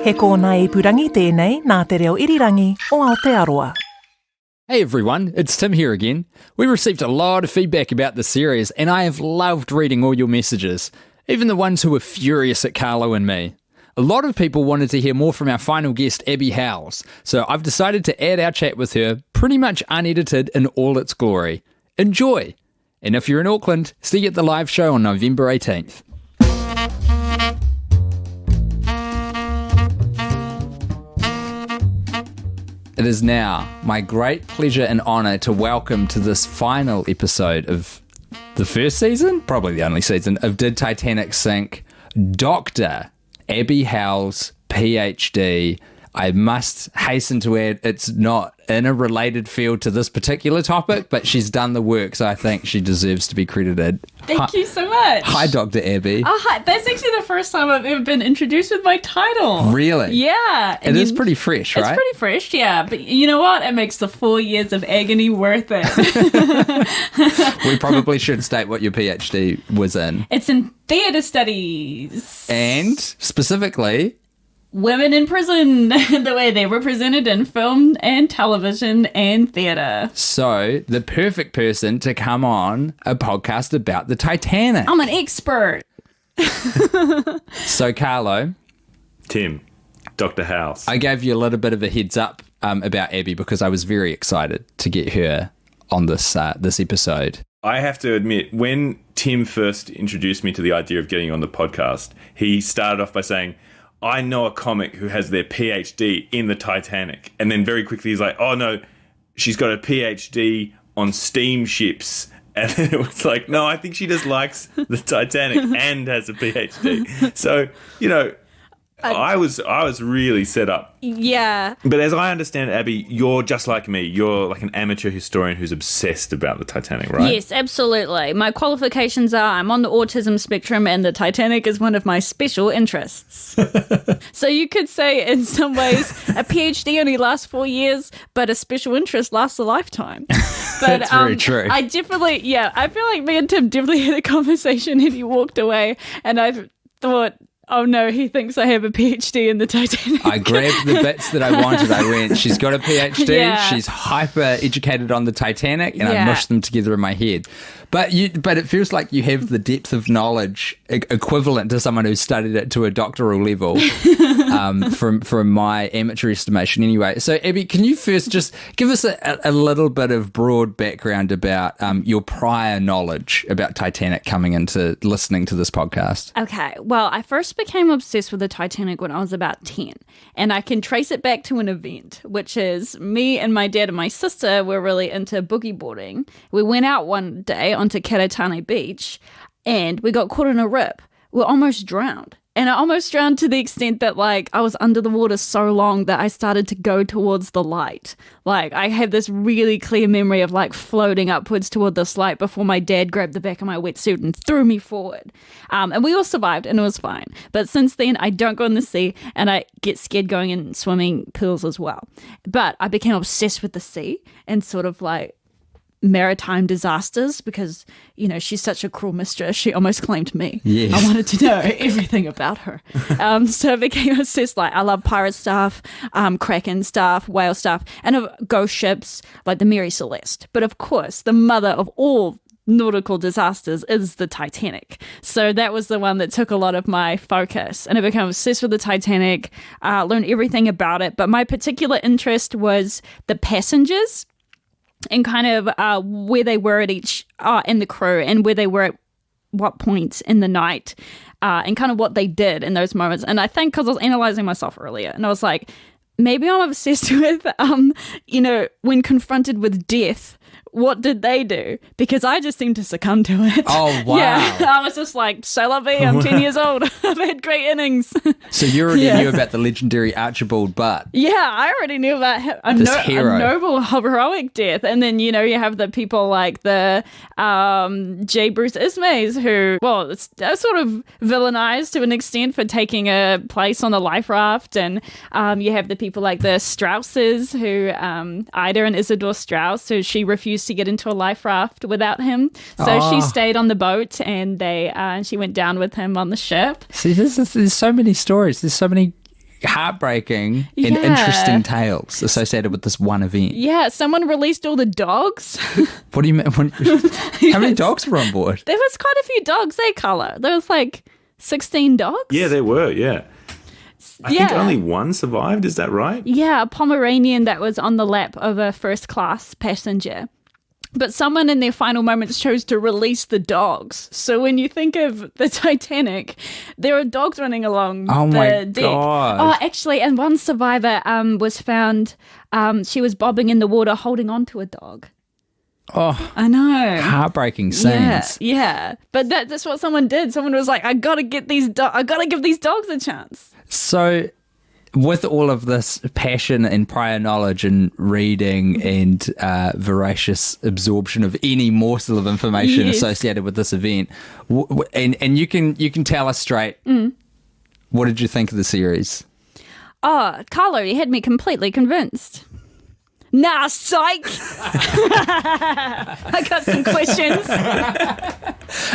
He kōna ipurangi tēnei nā te reo irirangi o Aotearoa. Hey everyone, it's Tim here again. We received a lot of feedback about the series and I have loved reading all your messages, even the ones who were furious at Carlo and me. A lot of people wanted to hear more from our final guest, Abby Howells, so I've decided to add our chat with her pretty much unedited in all its glory. Enjoy! And if you're in Auckland, see you at the live show on November 18th. It is now my great pleasure and honour to welcome to this final episode of the first season, probably the only season, of Did Titanic Sink, Dr. Abby Howells, PhD. I must hasten to add, it's not in a related field to this particular topic, but she's done the work, so I think she deserves to be credited. Thank you so much. Hi, Dr. Abby. Oh, hi. That's actually the first time I've ever been introduced with my title. Really? Yeah. It is pretty fresh, right? It's pretty fresh, yeah. But you know what? It makes the 4 years of agony worth it. We probably should state what your PhD was in. It's in theatre studies. And specifically, women in prison, the way they were presented in film and television and theatre. So, the perfect person to come on a podcast about the Titanic. I'm an expert. So, Carlo. Tim, Dr. House. I gave you a little bit of a heads up about Abby because I was very excited to get her on this episode. I have to admit, when Tim first introduced me to the idea of getting on the podcast, he started off by saying, I know a comic who has their PhD in the Titanic. And then very quickly he's like, oh no, she's got a PhD on steamships. And it was like, no, I think she just likes the Titanic and has a PhD. So, you know, I was really set up. Yeah. But as I understand it, Abby, you're just like me. You're like an amateur historian who's obsessed about the Titanic, right? Yes, absolutely. My qualifications are I'm on the autism spectrum and the Titanic is one of my special interests. So you could say in some ways a PhD only lasts 4 years, but a special interest lasts a lifetime. But, that's very true. I feel like me and Tim definitely had a conversation and he walked away and I thought, oh no, he thinks I have a PhD in the Titanic. I grabbed the bits that I wanted. I went, she's got a PhD, yeah. She's hyper educated on the Titanic, and I mushed them together in my head. But it feels like you have the depth of knowledge equivalent to someone who studied it to a doctoral level, from my amateur estimation anyway. So, Abby, can you first just give us a little bit of broad background about your prior knowledge about Titanic coming into listening to this podcast? Okay, well, I first became obsessed with the Titanic when I was about 10, and I can trace it back to an event, which is me and my dad and my sister were really into boogie boarding. We went out one day onto Karatane Beach, and we got caught in a rip. We almost drowned. And I almost drowned to the extent that, like, I was under the water so long that I started to go towards the light. Like, I have this really clear memory of, like, floating upwards toward this light before my dad grabbed the back of my wetsuit and threw me forward. And we all survived, and it was fine. But since then, I don't go in the sea, and I get scared going in swimming pools as well. But I became obsessed with the sea and sort of, like, maritime disasters because, you know, she's such a cruel mistress. She almost claimed me. Yes. I wanted to know everything about her. So I became obsessed. Like, I love pirate stuff, Kraken stuff, whale stuff, and ghost ships like the Mary Celeste. But of course, the mother of all nautical disasters is the Titanic. So that was the one that took a lot of my focus. And I became obsessed with the Titanic, learned everything about it. But my particular interest was the passengers and kind of where they were at each, in the crew, and where they were at what points in the night, and kind of what they did in those moments. And I think because I was analysing myself earlier, and I was like, maybe I'm obsessed with, you know, when confronted with death, what did they do? Because I just seemed to succumb to it. Oh, wow. Yeah, I was just like, c'est la vie, I'm 10 years old. I've had great innings. So you already knew about the legendary Archibald Butt. Yeah, I already knew about him. A noble, heroic death. And then, you know, you have the people like the J. Bruce Ismays who, well, they're sort of villainized to an extent for taking a place on the life raft. And you have the people like the Strausses who, Ida and Isidore Strauss, who she refused to get into a life raft without him. So she stayed on the boat and she went down with him on the ship. See, there's so many stories. There's so many heartbreaking and Yeah. interesting tales associated with this one event. Yeah, someone released all the dogs. What do you mean? How many dogs were on board? There was quite a few dogs, Carla? There was like 16 dogs? Yeah, there were, yeah. I think Yeah. only one survived, is that right? Yeah, a Pomeranian that was on the lap of a first-class passenger. But someone in their final moments chose to release the dogs. So when you think of the Titanic, there are dogs running along Oh the my deck. God. Oh, actually, and one survivor was found, she was bobbing in the water holding on to a dog. Oh, I know. heartbreaking Yeah, scenes. yeah. But that's what someone did. Someone was like, I gotta give these dogs a chance. So, with all of this passion and prior knowledge and reading and voracious absorption of any morsel of information Yes. associated with this event, and you can tell us straight, what did you think of the series? Oh, Carlo, you had me completely convinced. Nah, psych. I got some questions.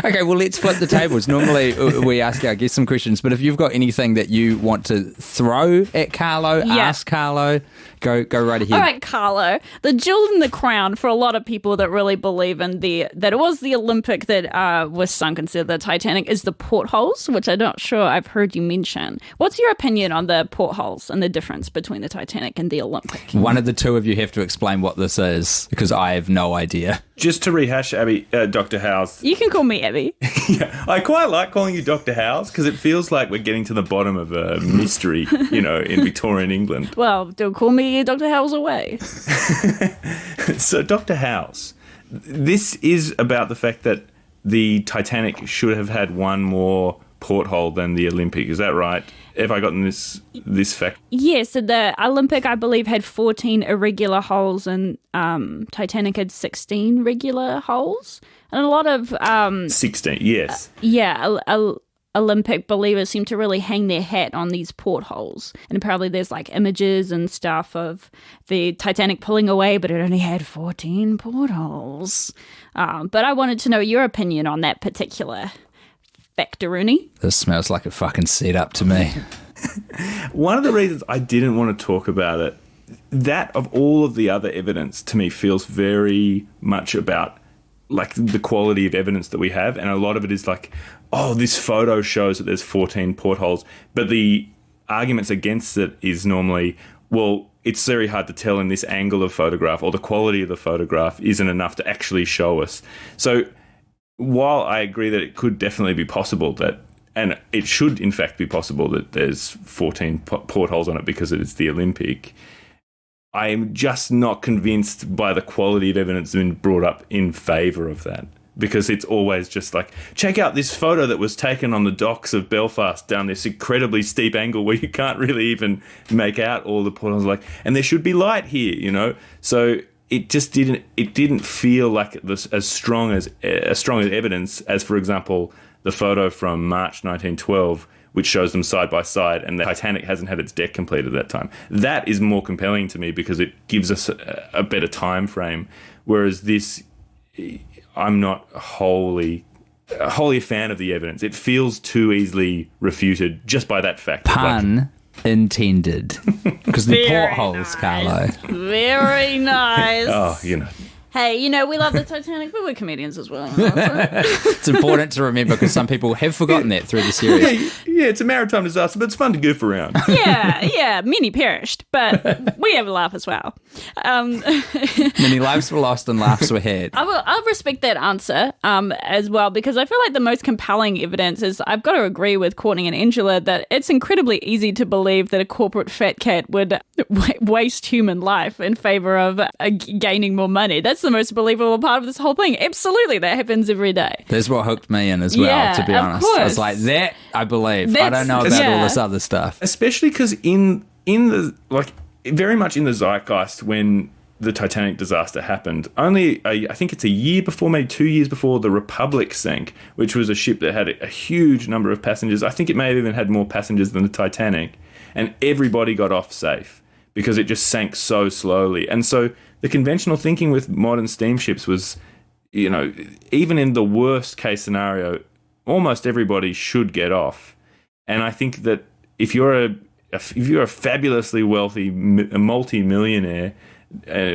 Okay, well, let's flip the tables. Normally, we ask our guests some questions, but if you've got anything that you want to throw at Carlo, Yeah. ask Carlo, go right ahead. All right, Carlo. The jewel in the crown for a lot of people that really believe in that it was the Olympic that was sunk instead of the Titanic is the portholes, which I'm not sure I've heard you mention. What's your opinion on the portholes and the difference between the Titanic and the Olympic? One of the two of you have to explain what this is, because I have no idea. Just to rehash, Abby, Dr. Howells. You can call me Abby. Yeah, I quite like calling you Dr. Howells because it feels like we're getting to the bottom of a mystery, in Victorian England. Well, don't call me Dr. Howells away. So, Dr. Howells, this is about the fact that the Titanic should have had one more porthole than the Olympic. Is that right? Have I gotten this fact? Yes, so the Olympic, I believe, had 14 irregular holes and Titanic had 16 regular holes. And a lot of 16, yes. Olympic believers seem to really hang their hat on these portholes. And apparently there's like images and stuff of the Titanic pulling away, but it only had 14 portholes. But I wanted to know your opinion on that particular factor-Rooney. This smells like a fucking setup to me. One of the reasons I didn't want to talk about it, that of all of the other evidence to me feels very much about like the quality of evidence that we have, and a lot of it is like, oh, this photo shows that there's 14 portholes, but the arguments against it is normally, well, it's very hard to tell in this angle of photograph, or the quality of the photograph isn't enough to actually show us. So while I agree that it could definitely be possible that, and it should in fact be possible that there's 14 portholes on it because it is the Olympic, I'm just not convinced by the quality of evidence that's been brought up in favour of that. Because it's always just like, check out this photo that was taken on the docks of Belfast down this incredibly steep angle where you can't really even make out all the portholes. Like, and there should be light here, So it just didn't feel like this as strong as evidence as, for example, the photo from March 1912, which shows them side by side, and the Titanic hasn't had its deck completed at that time. That is more compelling to me because it gives us a better time frame. Whereas this, I'm not wholly a fan of the evidence. It feels too easily refuted just by that fact. Pun intended. Because the Very portholes, nice. Carlo. Very nice. Oh, Hey, we love the Titanic, but we're comedians as well. It's important to remember because some people have forgotten that through the series. Yeah, it's a maritime disaster, but it's fun to goof around. yeah, many perished, but we have a laugh as well. Many lives were lost and laughs were had. I'll respect that answer as well, because I feel like the most compelling evidence is I've got to agree with Courtney and Angela that it's incredibly easy to believe that a corporate fat cat would waste human life in favour of gaining more money. That's the most believable part of this whole thing. Absolutely, that happens every day. That's what hooked me in as well, Yeah, to be of honest. I was course. like, that I believe. I don't know about all this other stuff. Especially because in the, like, very much in the zeitgeist when the Titanic disaster happened, only I think it's a year before, maybe 2 years before, the Republic sank, which was a ship that had a huge number of passengers. I think it may have even had more passengers than the Titanic, and everybody got off safe because it just sank so slowly. And so the conventional thinking with modern steamships was, even in the worst case scenario, almost everybody should get off. And I think that if you're a if you're a fabulously wealthy multi-millionaire,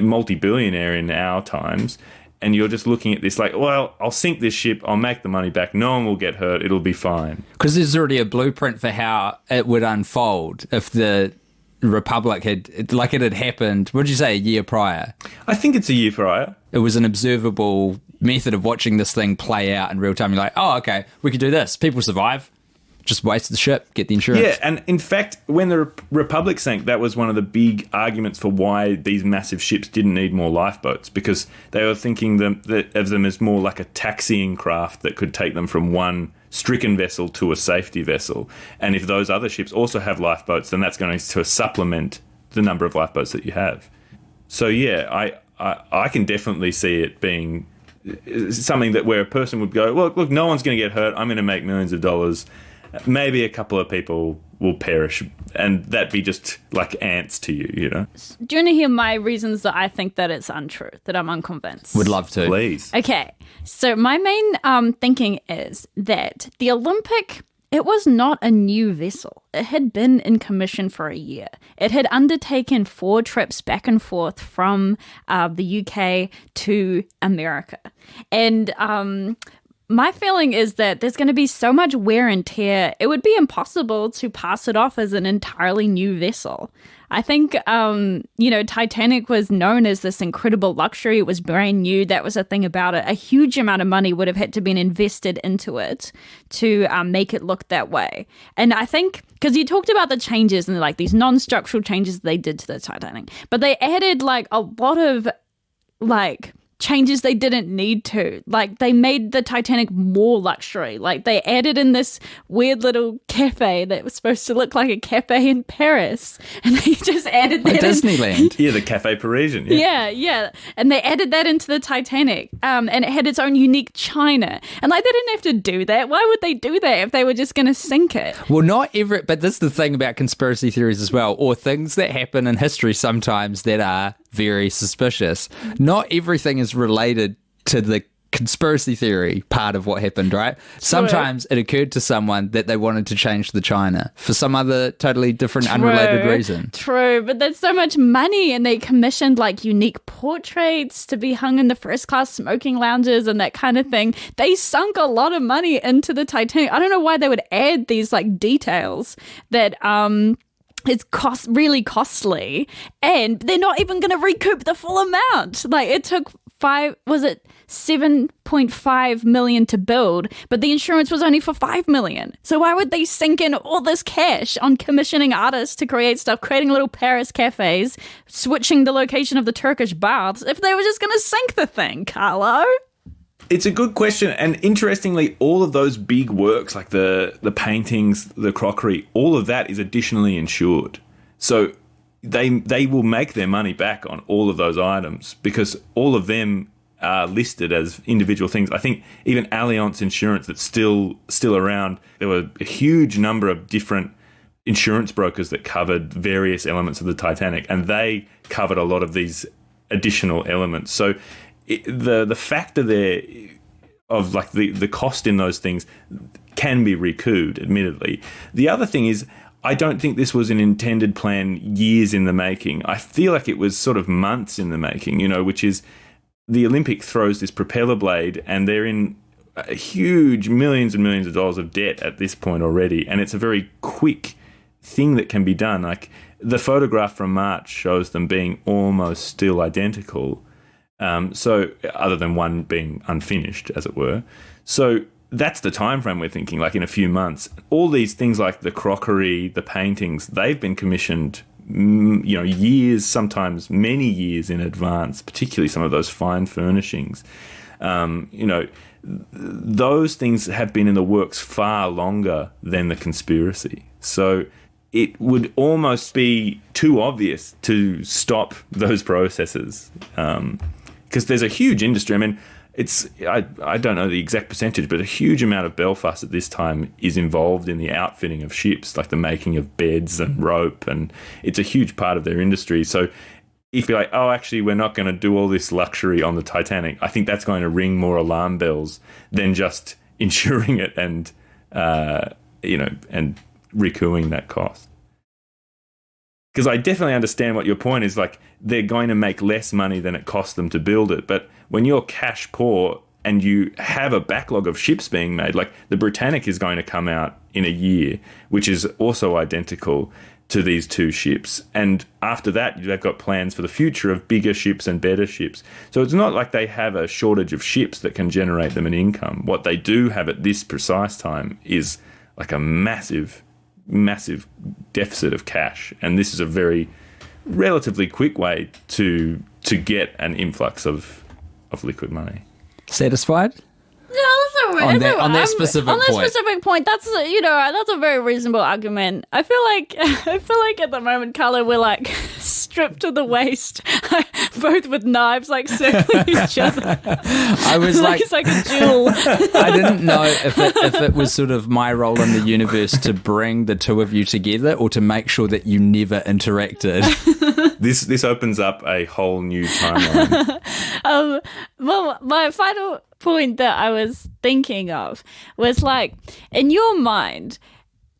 multi-billionaire in our times, and you're just looking at this like, well, I'll sink this ship, I'll make the money back, no one will get hurt, it'll be fine. Because there's already a blueprint for how it would unfold if the Republic had, like, it had happened, what did you say, a year prior? I think it's a year prior. It was an observable method of watching this thing play out in real time. You're like, oh, okay, we could do this. People survive. Just waste the ship, get the insurance. Yeah, and in fact, when the Republic sank, that was one of the big arguments for why these massive ships didn't need more lifeboats, because they were thinking of them as more like a taxiing craft that could take them from one stricken vessel to a safety vessel. And if those other ships also have lifeboats, then that's going to supplement the number of lifeboats that you have. So yeah, I can definitely see it being something that where a person would go, look, no one's going to get hurt, I'm going to make millions of dollars. Maybe a couple of people will perish, and that'd be just like ants to you, you know? Do you want to hear my reasons that I think that it's untrue, that I'm unconvinced? Would love to. Please. Okay, so my main thinking is that the Olympic, it was not a new vessel. It had been in commission for a year. It had undertaken 4 trips back and forth from the UK to America. And my feeling is that there's going to be so much wear and tear, it would be impossible to pass it off as an entirely new vessel. I think, Titanic was known as this incredible luxury. It was brand new. That was a thing about it. A huge amount of money would have had to be invested into it to make it look that way. And I think, because you talked about the changes and like these non-structural changes they did to the Titanic, but they added like a lot of like changes they didn't need to. Like, they made the Titanic more luxury. Like, they added in this weird little cafe that was supposed to look like a cafe in Paris, and they just added that Disneyland. Yeah, the Cafe Parisian. Yeah. And they added that into the Titanic, and it had its own unique china. And like, they didn't have to do that. Why would they do that if they were just going to sink it? Well, but this is the thing about conspiracy theories as well, or things that happen in history sometimes that are very suspicious. Not everything is related to the conspiracy theory part of what happened, right? Sometimes it occurred to someone that they wanted to change the china for some other totally different, unrelated reason. True, but there's so much money, and they commissioned like unique portraits to be hung in the first class smoking lounges and that kind of thing. They sunk a lot of money into the Titanic. I don't know why they would add these like details that it's really costly, and they're not even going to recoup the full amount. Like, it took 7.5 million to build, but the insurance was only for 5 million. So why would they sink in all this cash on commissioning artists to create stuff, creating little Paris cafes, switching the location of the Turkish baths, if they were just going to sink the thing, Carlo? It's a good question, and interestingly, all of those big works, like the paintings, the crockery, all of that is additionally insured. So they will make their money back on all of those items because all of them are listed as individual things. I think even Allianz Insurance, that's still around, there were a huge number of different insurance brokers that covered various elements of the Titanic, and they covered a lot of these additional elements. So the factor there of like the cost in those things can be recouped, admittedly. The other thing is, I don't think this was an intended plan years in the making. I feel like it was sort of months in the making, which is the Olympic throws this propeller blade, and they're in a huge millions and millions of dollars of debt at this point already, and it's a very quick thing that can be done. Like, the photograph from March shows them being almost still identical. So other than one being unfinished, as it were. So that's the time frame we're thinking, like in a few months. All these things like the crockery, the paintings, they've been commissioned, years, sometimes many years in advance, particularly some of those fine furnishings. Those things have been in the works far longer than the conspiracy. So it would almost be too obvious to stop those processes. Because there's a huge industry. I mean, I don't know the exact percentage, but a huge amount of Belfast at this time is involved in the outfitting of ships, like the making of beds and rope, and it's a huge part of their industry. So if you're like, oh, actually, we're not going to do all this luxury on the Titanic, I think that's going to ring more alarm bells than just insuring it and, and recouping that cost. because I definitely understand what your point is. Like, they're going to make less money than it cost them to build it. But when you're cash poor and you have a backlog of ships being made, like the Britannic is going to come out in a year, which is also identical to these two ships. And after that, they've got plans for the future of bigger ships and better ships. So it's not like they have a shortage of ships that can generate them an income. What they do have at this precise time is like a massive deficit of cash. And this is a very relatively quick way to get an influx of liquid money. Satisfied? No, on that specific point, that's a very reasonable argument. I feel like at the moment, Carlo, we're like stripped to the waist, both with knives like circling each other. I was like, it's like a duel. I didn't know if it was sort of my role in the universe to bring the two of you together or to make sure that you never interacted. This opens up a whole new timeline. Well, my final point that I was thinking of was like, in your mind,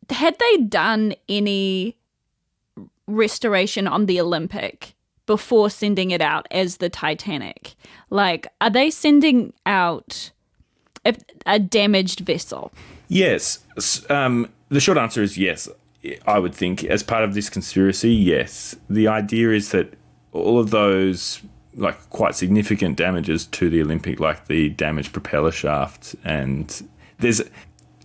had they done any restoration on the Olympic before sending it out as the Titanic? Like, are they sending out a damaged vessel? Yes. The short answer is yes. I would think, as part of this conspiracy, yes. The idea is that all of those, like, quite significant damages to the Olympic, like the damaged propeller shaft, and there's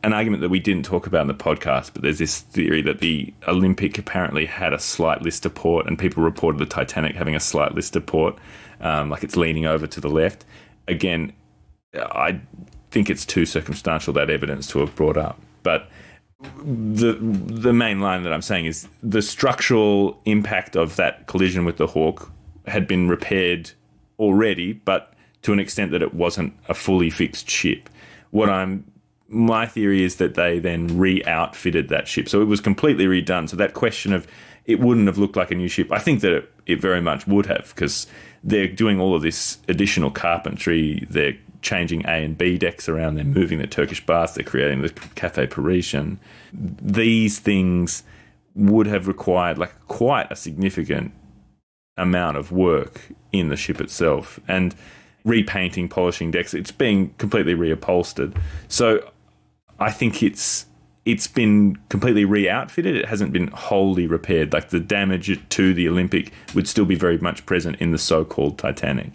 an argument that we didn't talk about in the podcast, but there's this theory that the Olympic apparently had a slight list to port, and people reported the Titanic having a slight list to port, like it's leaning over to the left. Again, I think it's too circumstantial, that evidence, to have brought up. But the main line that I'm saying is the structural impact of that collision with the Hawke had been repaired already, but to an extent that it wasn't a fully fixed ship. My theory is that they then re-outfitted that ship. So it was completely redone. So that question of it wouldn't have looked like a new ship, I think that it very much would have, because they're doing all of this additional carpentry. They're changing A and B decks around. They're moving the Turkish baths. They're creating the Café Parisien. These things would have required like quite a significant amount of work in the ship itself, and repainting, polishing decks. It's being completely reupholstered. So I think it's been completely re-outfitted. It hasn't been wholly repaired. Like, the damage to the Olympic would still be very much present in the so-called Titanic.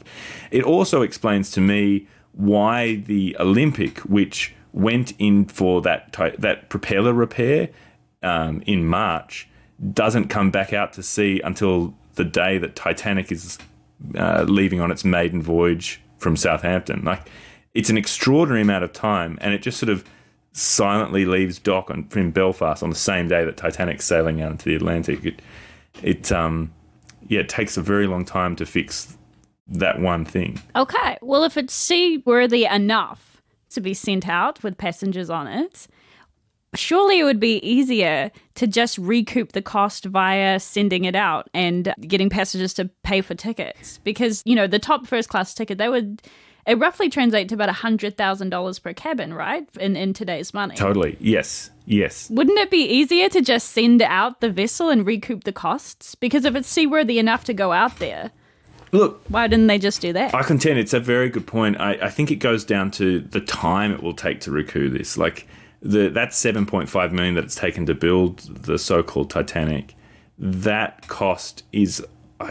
It also explains to me why the Olympic, which went in for that propeller repair in March, doesn't come back out to sea until the day that Titanic is leaving on its maiden voyage from Southampton. Like, it's an extraordinary amount of time, and it just sort of silently leaves dock in Belfast on the same day that Titanic's sailing out into the Atlantic. It takes a very long time to fix that one thing. Okay, well, if it's seaworthy enough to be sent out with passengers on it, surely it would be easier to just recoup the cost via sending it out and getting passengers to pay for tickets. Because, the top first class ticket, it roughly translates to about $100,000 per cabin, right? In today's money. Totally. Yes. Wouldn't it be easier to just send out the vessel and recoup the costs? Because if it's seaworthy enough to go out there, look, why didn't they just do that? I contend it's a very good point. I think it goes down to the time it will take to recoup this. Like, that $7.5 million that it's taken to build the so-called Titanic, that cost is,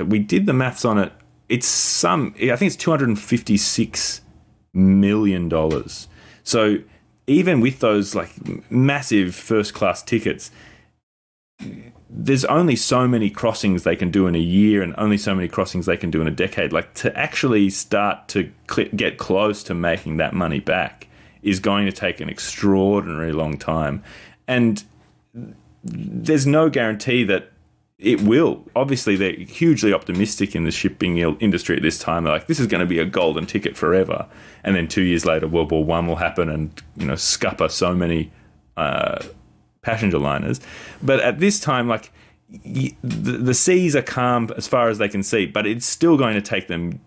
we did the maths on it, I think it's $256 million. So even with those like massive first-class tickets, there's only so many crossings they can do in a year and only so many crossings they can do in a decade. Like, to actually start to get close to making that money back is going to take an extraordinarily long time. And there's no guarantee that it will. Obviously, they're hugely optimistic in the shipping industry at this time. They're like, this is going to be a golden ticket forever. And then 2 years later, World War I will happen and, scupper so many passenger liners. But at this time, like, the seas are calm as far as they can see, but it's still going to take them,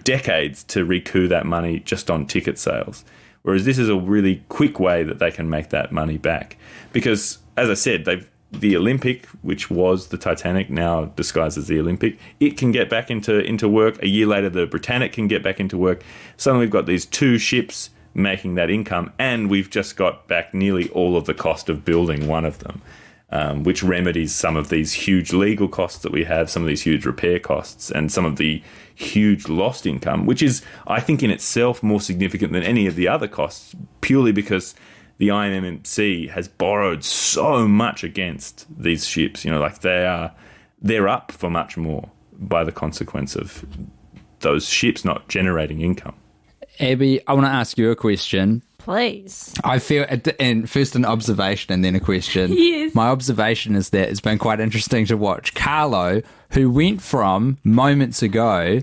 decades to recoup that money just on ticket sales. Whereas this is a really quick way that they can make that money back. Because, as I said, the Olympic, which was the Titanic, now disguised as the Olympic, it can get back into work. A year later, the Britannic can get back into work. Suddenly we've got these two ships making that income, and we've just got back nearly all of the cost of building one of them, which remedies some of these huge legal costs that we have, some of these huge repair costs, and some of the huge lost income, which is, I think, in itself more significant than any of the other costs, purely because the IMMC has borrowed so much against these ships. Like they're up for much more by the consequence of those ships not generating income. Abby, I want to ask you a question. Please. I feel, and first an observation and then a question. Yes. My observation is that it's been quite interesting to watch Carlo, who went from moments ago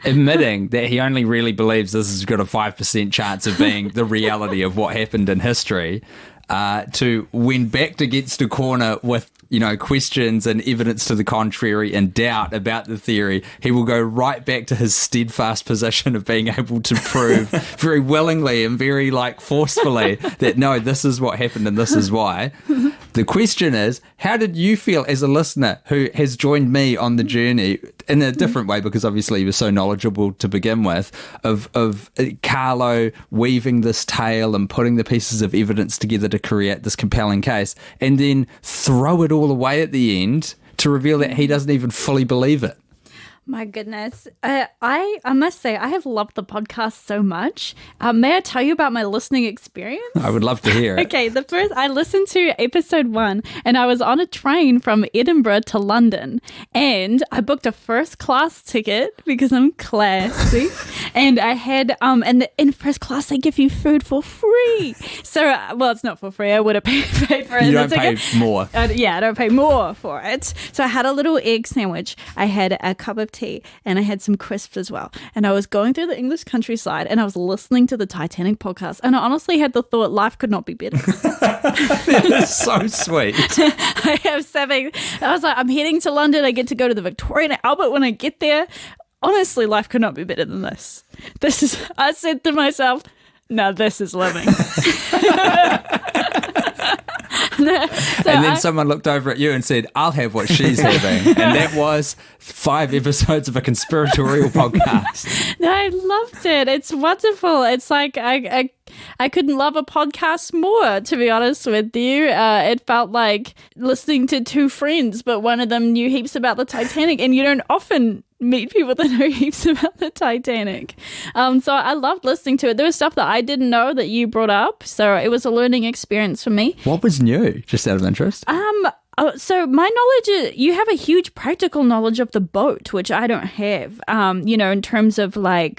admitting that he only really believes this has got a 5% chance of being the reality of what happened in history, to when backed against a corner with questions and evidence to the contrary and doubt about the theory, he will go right back to his steadfast position of being able to prove very willingly and very forcefully that no, this is what happened and this is why. The question is, how did you feel as a listener who has joined me on the journey in a different way, because obviously you were so knowledgeable to begin with, of Carlo weaving this tale and putting the pieces of evidence together to create this compelling case, and then throw it all away at the end to reveal that he doesn't even fully believe it? My goodness. I must say, I have loved the podcast so much. May I tell you about my listening experience? I would love to hear it. Okay, I listened to episode 1 and I was on a train from Edinburgh to London, and I booked a first class ticket because I'm classy. And I had, in first class, they give you food for free. So, well, it's not for free. I would have paid for it. You don't pay more. I don't pay more for it. So I had a little egg sandwich. I had a cup of tea, and I had some crisps as well. And I was going through the English countryside and I was listening to the Titanic podcast, and I honestly had the thought, life could not be better. That is so sweet. I was like, I'm heading to London. I get to go to the Victoria and Albert when I get there. Honestly, life could not be better than this. I said to myself, now this is living. Someone looked over at you and said, I'll have what she's having. And that was 5 episodes of a conspiratorial podcast. No, I loved it. It's wonderful. It's like I couldn't love a podcast more, to be honest with you. It felt like listening to two friends, but one of them knew heaps about the Titanic, and you don't often meet people that know heaps about the Titanic. So I loved listening to it. There was stuff that I didn't know that you brought up, so it was a learning experience for me. What was new, just out of interest? So my knowledge is, you have a huge practical knowledge of the boat, which I don't have, in terms of I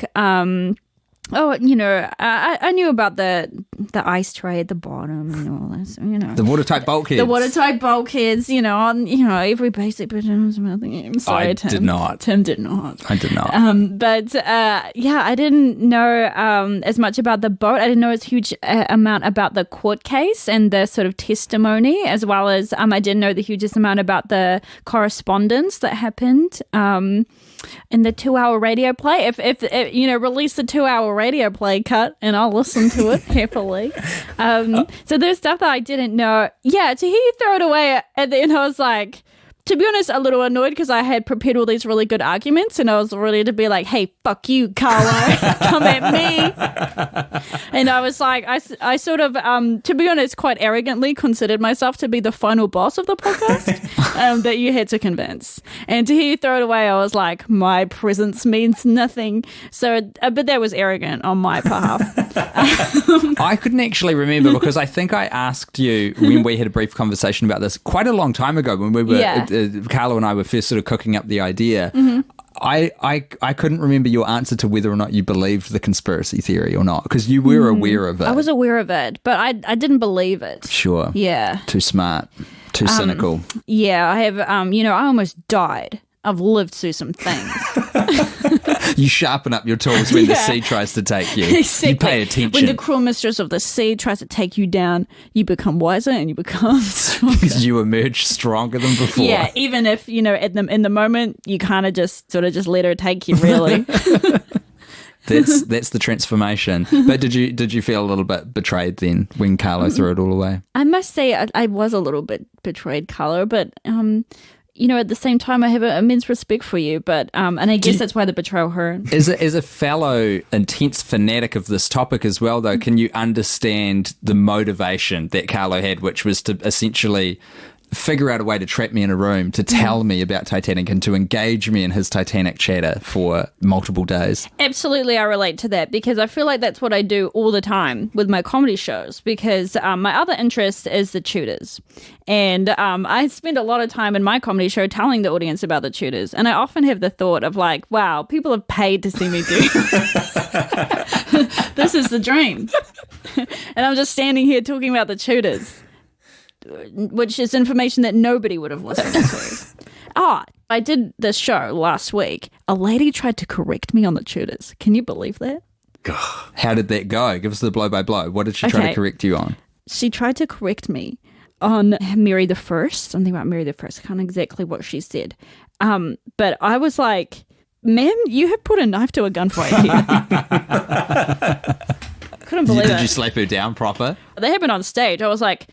knew about the ice tray at the bottom and all this, The watertight bulkheads. The watertight bulkheads, on, every basic bit. I'm sorry, Tim. Did not. Tim did not. I did not. I didn't know as much about the boat. I didn't know a huge amount about the court case and the sort of testimony, as well as I didn't know the hugest amount about the correspondence that happened in the 2-hour radio play. If release the 2-hour radio play cut, and I'll listen to it happily. So there's stuff that I didn't know. Yeah, to hear you throw it away at the end, I was like, to be honest, a little annoyed because I had prepared all these really good arguments and I was ready to be like, hey, fuck you, Carlo, come at me. And I was like, I sort of, to be honest, quite arrogantly considered myself to be the final boss of the podcast that you had to convince. And to hear you throw it away, I was like, my presence means nothing. So, but that was arrogant on my behalf. I couldn't actually remember because I think I asked you when we had a brief conversation about this quite a long time ago when we were, Carlo and I were first sort of cooking up the idea. Mm-hmm. I couldn't remember your answer to whether or not you believed the conspiracy theory or not, because you were aware of it. I was aware of it, but I didn't believe it. Sure. Yeah. Too smart. Too cynical. Yeah, I have, I almost died. I've lived through some things. You sharpen up your tools when the sea tries to take you. Exactly. You pay attention. When the cruel mistress of the sea tries to take you down, you become wiser and you become stronger. Because you emerge stronger than before. Yeah, even if, in the moment, you kind of just let her take you, really. That's the transformation. But did you feel a little bit betrayed then when Carlo threw it all away? I must say I was a little bit betrayed, Carlo, but at the same time, I have an immense respect for you, but and I guess that's why the betrayal hurt. As a fellow intense fanatic of this topic as well, though, can you understand the motivation that Carlo had, which was to essentially figure out a way to trap me in a room, to tell me about Titanic and to engage me in his Titanic chatter for multiple days? Absolutely, I relate to that because I feel like that's what I do all the time with my comedy shows because my other interest is the Tudors. And I spend a lot of time in my comedy show telling the audience about the Tudors. And I often have the thought of like, wow, people have paid to see me do this. This is the dream. And I'm just standing here talking about the Tudors, which is information that nobody would have listened to. I did this show last week. A lady tried to correct me on the Tudors. Can you believe that? How did that go? Give us the blow by blow. What did she try to correct you on? She tried to correct me on Mary the First, something about Mary the First. I can't exactly what she said. But I was like, ma'am, you have put a knife to a gunfight here. Couldn't believe it. Did you slap her down proper? They happened on stage. I was like,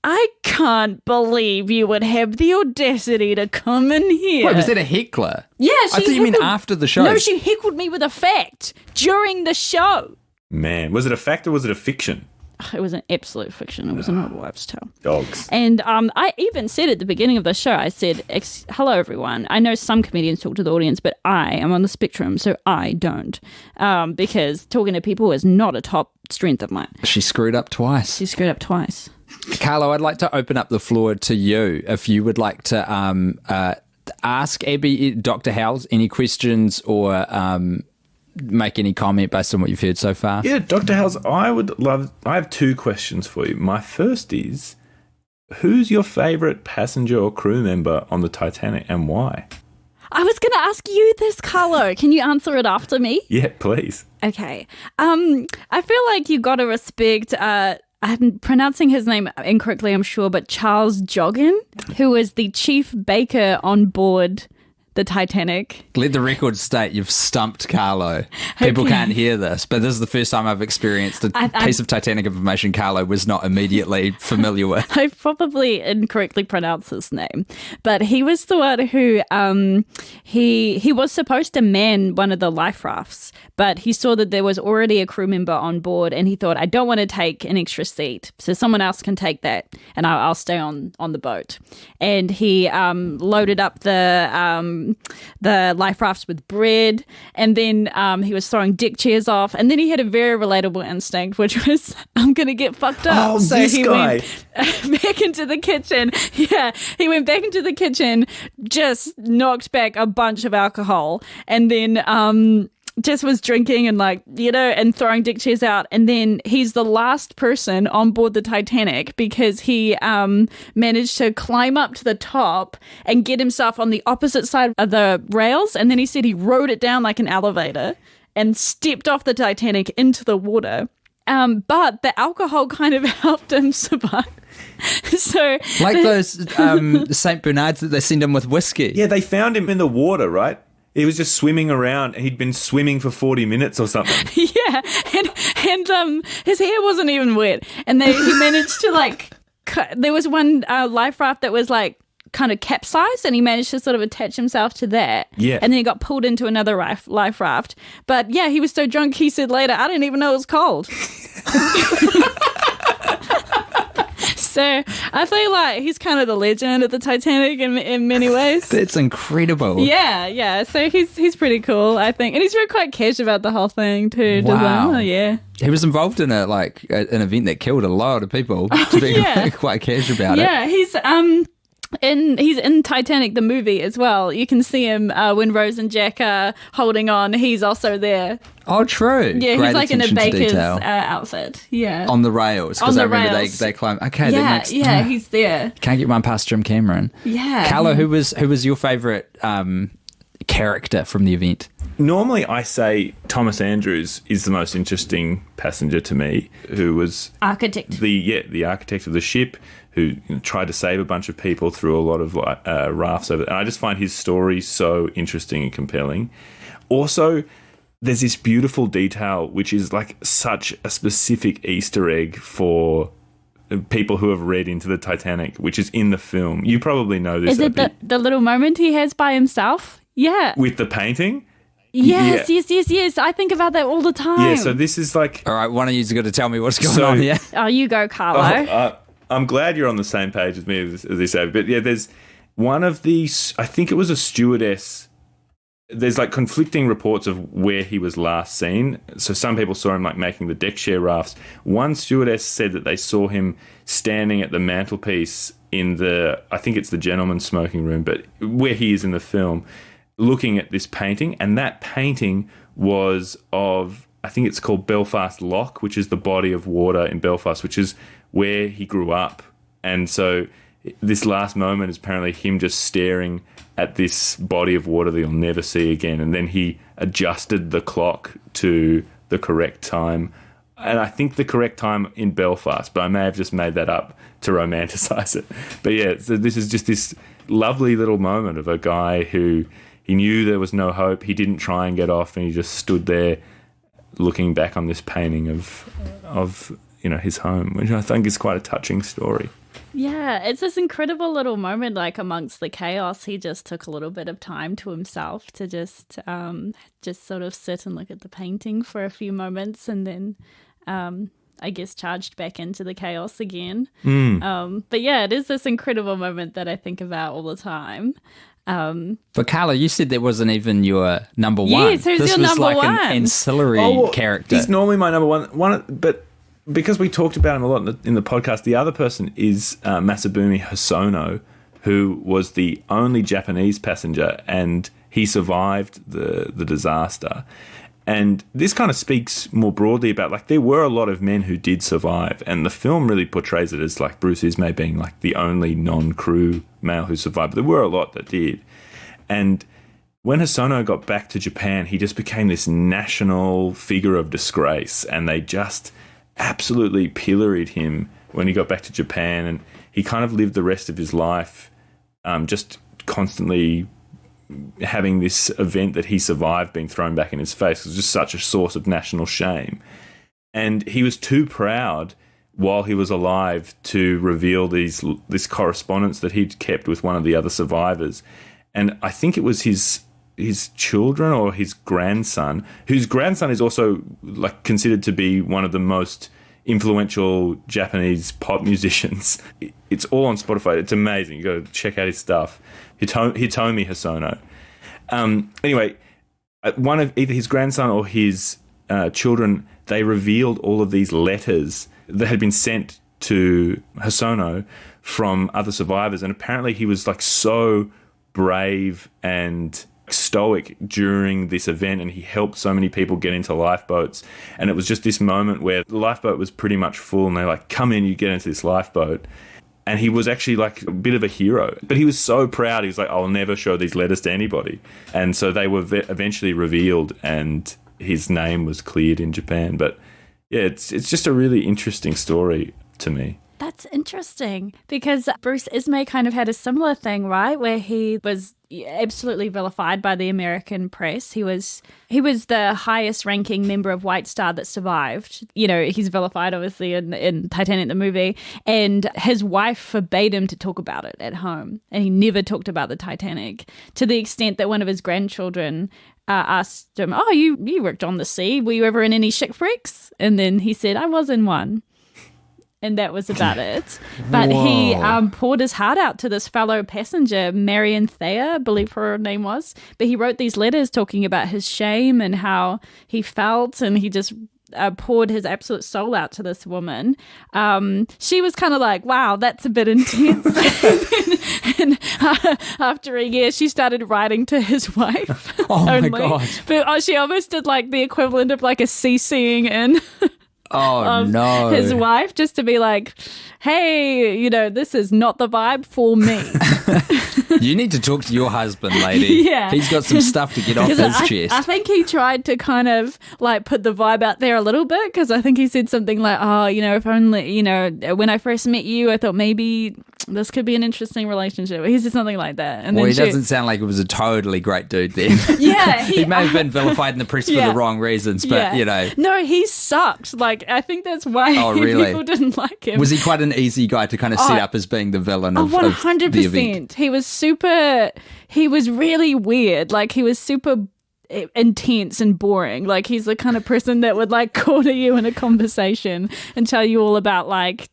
I can't believe you would have the audacity to come in here. Wait, was that a heckler? Yeah, I thought you meant after the show. No, she heckled me with a fact during the show. Man, was it a fact or was it a fiction? It was an absolute fiction. It was an old wives' tale. Dogs. And I even said at the beginning of the show, I said, hello, everyone. I know some comedians talk to the audience, but I am on the spectrum, so I don't. Because talking to people is not a top strength of mine. She screwed up twice. Carlo, I'd like to open up the floor to you. If you would like to ask Abby, Dr. Howells, any questions or make any comment based on what you've heard so far. Yeah, Dr. Howells, I have two questions for you. My first is, who's your favourite passenger or crew member on the Titanic and why? I was going to ask you this, Carlo. Can you answer it after me? Yeah, please. Okay. I feel like you got to respect... I'm pronouncing his name incorrectly, I'm sure, but Charles Joggin, who was the chief baker on board the Titanic. Let the record state you've stumped Carlo. People can't hear this, but this is the first time I've experienced a piece of Titanic information Carlo was not immediately familiar with. I probably incorrectly pronounced his name, but he was the one who he was supposed to man one of the life rafts, but he saw that there was already a crew member on board, and he thought, I don't want to take an extra seat, so someone else can take that, and I'll stay on the boat. And he loaded up the life rafts with bread, and then he was throwing deck chairs off, and then he had a very relatable instinct, which was, I'm going to get fucked up. Oh, so this he guy. went back into the kitchen. Yeah, he went back into the kitchen, just knocked back a bunch of alcohol, and then just was drinking and and throwing deck chairs out. And then he's the last person on board the Titanic because he managed to climb up to the top and get himself on the opposite side of the rails. And then he said he rode it down like an elevator and stepped off the Titanic into the water. But the alcohol kind of helped him survive. So, like those St. Bernards that they send him with whiskey. Yeah, they found him in the water, right? He was just swimming around, and he'd been swimming for 40 minutes or something. Yeah, and his hair wasn't even wet, and he managed to there was one life raft that was kind of capsized, and he managed to sort of attach himself to that. Yeah, and then he got pulled into another life raft. But yeah, he was so drunk, he said later, I didn't even know it was cold. So I feel like he's kind of the legend of the Titanic in many ways. That's incredible. Yeah. So he's pretty cool, I think, and he's really quite cash about the whole thing too. Wow. Oh, yeah. He was involved in an event that killed a lot of people. To be quite cash about it. Yeah, he's in Titanic the movie as well. You can see him when Rose and Jack are holding on. He's also there. Oh, true. Yeah, Great he's in a attention to baker's detail. outfit. Yeah, on the rails, because I remember they climb. Okay, yeah, that makes he's there. Can't get one past Jim Cameron. Yeah, Carlo, who was your favourite character from the event? Normally, I say Thomas Andrews is the most interesting passenger to me, who was the architect of the ship, who tried to save a bunch of people through a lot of rafts over. And I just find his story so interesting and compelling. Also, there's this beautiful detail, which is like such a specific Easter egg for people who have read into the Titanic, which is in the film. You probably know this. Is it the little moment he has by himself? Yeah. With the painting? Yes, yes. I think about that all the time. Yeah, so this is like... All right, one of you's got to tell me what's going on here. Oh, you go, Carlo. I'm glad you're on the same page as me, as they say. But yeah, there's one of these... I think it was a stewardess. There's like conflicting reports of where he was last seen. So some people saw him like making the deck chair rafts. One stewardess said that they saw him standing at the mantelpiece in the... I think it's the gentleman's smoking room, but where he is in the film... looking at this painting, and that painting was of, I think it's called Belfast Loch, which is the body of water in Belfast, which is where he grew up. And so this last moment is apparently him just staring at this body of water that he'll never see again. And then he adjusted the clock to the correct time. And I think the correct time in Belfast, but I may have just made that up to romanticize it. But yeah, so this is just this lovely little moment of a guy who... he knew there was no hope. He didn't try and get off, and he just stood there looking back on this painting of his home, which I think is quite a touching story. Yeah, it's this incredible little moment, like amongst the chaos. He just took a little bit of time to himself to just sort of sit and look at the painting for a few moments, and then I guess charged back into the chaos again. But yeah, it is this incredible moment that I think about all the time. But Carla, you said that wasn't even your number one. Yes, who's this your was number like one? an ancillary character. He's normally my number one. But because we talked about him a lot in the podcast, the other person is Masabumi Hosono, who was the only Japanese passenger, and he survived the disaster. And this kind of speaks more broadly about, like, there were a lot of men who did survive, and the film really portrays it as, like, Bruce Ismay being, like, the only non-crew male who survived. But there were a lot that did. And when Hosono got back to Japan, he just became this national figure of disgrace, and they just absolutely pilloried him when he got back to Japan, and he kind of lived the rest of his life just constantly having this event that he survived being thrown back in his face. It was just such a source of national shame. And he was too proud while he was alive to reveal this correspondence that he'd kept with one of the other survivors. And I think it was his children or his grandson, whose grandson is also like considered to be one of the most influential Japanese pop musicians. It's all on Spotify. It's amazing. You got to check out his stuff. Hitomi Hosono. Anyway, one of either his grandson or his children, they revealed all of these letters that had been sent to Hosono from other survivors, and apparently he was like so brave and stoic during this event, and he helped so many people get into lifeboats. And it was just this moment where the lifeboat was pretty much full, and they're like, come in, you get into this lifeboat. And he was actually like a bit of a hero, but he was so proud. He was like, I'll never show these letters to anybody. And so they were eventually revealed, and his name was cleared in Japan. But yeah, it's just a really interesting story to me. That's interesting, because Bruce Ismay kind of had a similar thing, right? Where he was absolutely vilified by the American press. He was the highest ranking member of White Star that survived. You know, he's vilified obviously in Titanic the movie, and his wife forbade him to talk about it at home, and he never talked about the Titanic, to the extent that one of his grandchildren asked him, "Oh, you worked on the sea. Were you ever in any shipwrecks?" And then he said, "I was in one." And that was about it. But he poured his heart out to this fellow passenger, Marion Thayer, I believe her name was. But he wrote these letters talking about his shame and how he felt, and he just poured his absolute soul out to this woman. She was kind of like, wow, that's a bit intense. and after a year, she started writing to his wife. Oh, only. my God. But she almost did like the equivalent of like a CCing in. Oh, no. His wife, just to be like, hey, you know, this is not the vibe for me. You need to talk to your husband, lady. Yeah. He's got some stuff to get off his chest. I think he tried to kind of like put the vibe out there a little bit, because I think he said something like, oh, you know, if only, you know, when I first met you, I thought maybe this could be an interesting relationship. He said something like that. And Well, then he doesn't sound like it was a totally great dude then. Yeah. He may have been vilified in the press for the wrong reasons, but, you know. No, he sucked. Like, I think that's why really? people didn't like him. Was he quite an easy guy to kind of set up as being the villain of, 100%. of the event? He was really weird. Like, he was super intense and boring. Like, he's the kind of person that would, like, corner you in a conversation and tell you all about, like,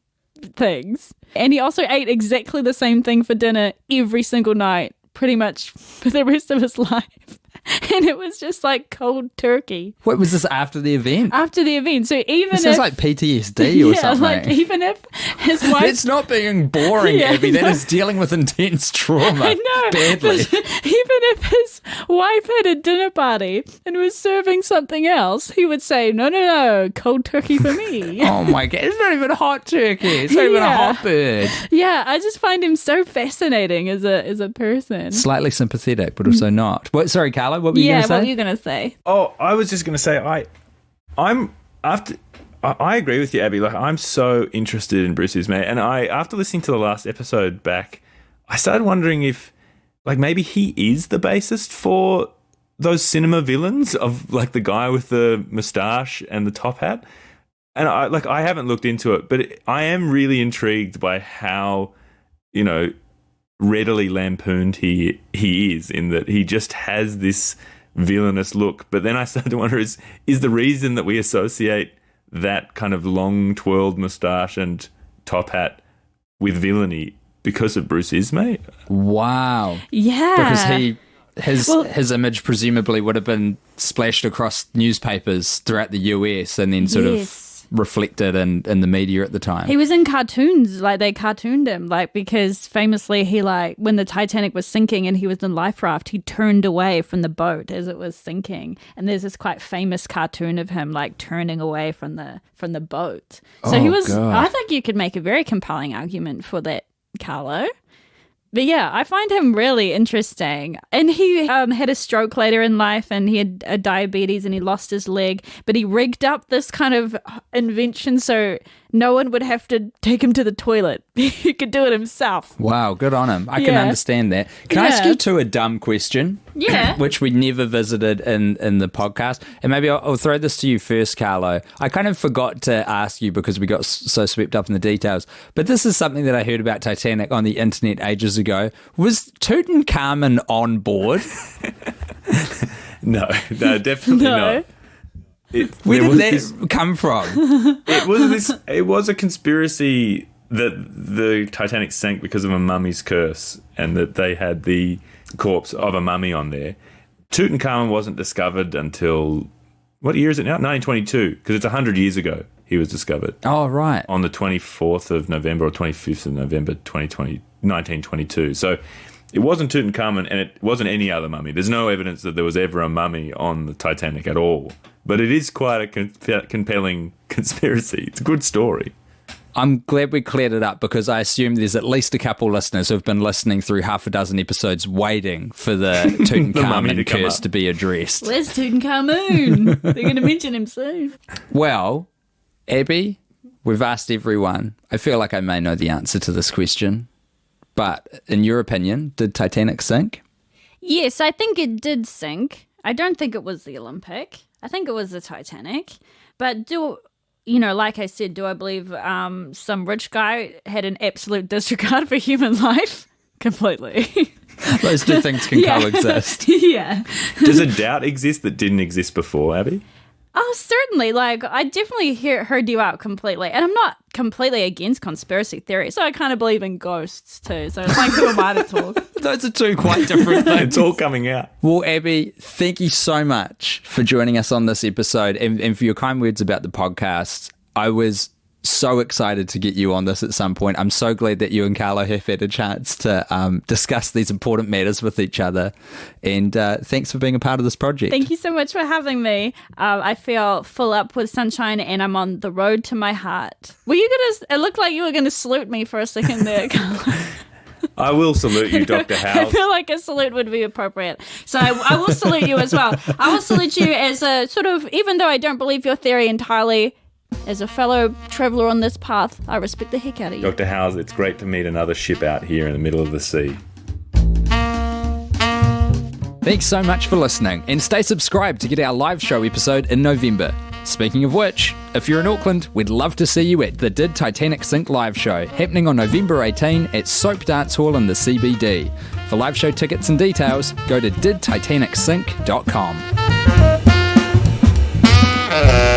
things. And he also ate exactly the same thing for dinner every single night, pretty much for the rest of his life. And it was just like cold turkey. What was this after the event? After the event. So even This sounds like PTSD or something. Like even if his wife... It's not being boring, Abby. That is dealing with intense trauma. I know. Badly. Even if his wife had a dinner party and was serving something else, he would say, no, cold turkey for me. Oh my God. It's not even a hot turkey. It's not even a hot bird. Yeah, I just find him so fascinating as a person. Slightly sympathetic, but also not. What? Sorry, Carla, what were you going to say? What were you going to say? Oh, I was just going to say I agree with you, Abby. Like, I'm so interested in Bruce Ismay, and after listening to the last episode back, I started wondering if, like, maybe he is the bassist for those cinema villains of, like, the guy with the moustache and the top hat. And I haven't looked into it, but I am really intrigued by how, you know, readily lampooned he is, in that he just has this villainous look. But then I started to wonder, is the reason that we associate that kind of long twirled moustache and top hat with villainy because of Bruce Ismay? Wow. Yeah. Because his image presumably would have been splashed across newspapers throughout the US and then sort of reflected in the media at the time. He was in cartoons, like they cartooned him, like, because famously he, like, when the Titanic was sinking and he was in life raft, he turned away from the boat as it was sinking, and there's this quite famous cartoon of him like turning away from the boat. So he was God. I think you could make a very compelling argument for that, Carlo. But yeah, I find him really interesting. And he had a stroke later in life, and he had diabetes, and he lost his leg. But he rigged up this kind of invention so no one would have to take him to the toilet. He could do it himself. Wow, good on him. I can understand that. Can I ask you a dumb question? Yeah. Which we never visited in the podcast. And maybe I'll throw this to you first, Carlo. I kind of forgot to ask you because we got so swept up in the details. But this is something that I heard about Titanic on the internet ages ago. Was Tutankhamun on board? No, definitely not. Where did that come from? It was a conspiracy that the Titanic sank because of a mummy's curse, and that they had the corpse of a mummy on there. Tutankhamun wasn't discovered until, what year is it now? 1922, because it's 100 years ago he was discovered. Oh, right. On the 24th of November or 25th of November 1922. So it wasn't Tutankhamun, and it wasn't any other mummy. There's no evidence that there was ever a mummy on the Titanic at all. But it is quite a compelling conspiracy. It's a good story. I'm glad we cleared it up, because I assume there's at least a couple listeners who've been listening through half a dozen episodes waiting for the Tutankhamun curse to be addressed. Where's Tutankhamun? They're going to mention him soon. Well, Abby, we've asked everyone. I feel like I may know the answer to this question. But in your opinion, did Titanic sink? Yes, I think it did sink. I don't think it was the Olympic. I think it was the Titanic. But like I said, do I believe some rich guy had an absolute disregard for human life? Completely. Those two things can coexist. Yeah. Does a doubt exist that didn't exist before, Abby? Oh, certainly. Like, I definitely heard you out completely. And I'm not completely against conspiracy theories. So I kind of believe in ghosts too. So it's like, who am I to talk? Those are two quite different things. It's all coming out. Well, Abby, thank you so much for joining us on this episode and for your kind words about the podcast. I was so excited to get you on this at some point. I'm so glad that you and Carlo have had a chance to discuss these important matters with each other. And thanks for being a part of this project. Thank you so much for having me. I feel full up with sunshine, and I'm on the road to my heart. Were you it looked like you were going to salute me for a second there, Carlo. I will salute you, Dr. I Howells. feel like a salute would be appropriate. So I will salute you as well. I will salute you as a sort of, even though I don't believe your theory entirely, As a fellow traveller on this path, I respect the heck out of you. Dr. Howells, it's great to meet another ship out here in the middle of the sea. Thanks so much for listening, and stay subscribed to get our live show episode in November. Speaking of which, if you're in Auckland, we'd love to see you at the Did Titanic Sink live show, happening on November 18 at Soap Dance Hall in the CBD. For live show tickets and details, go to didtitanicsink.com.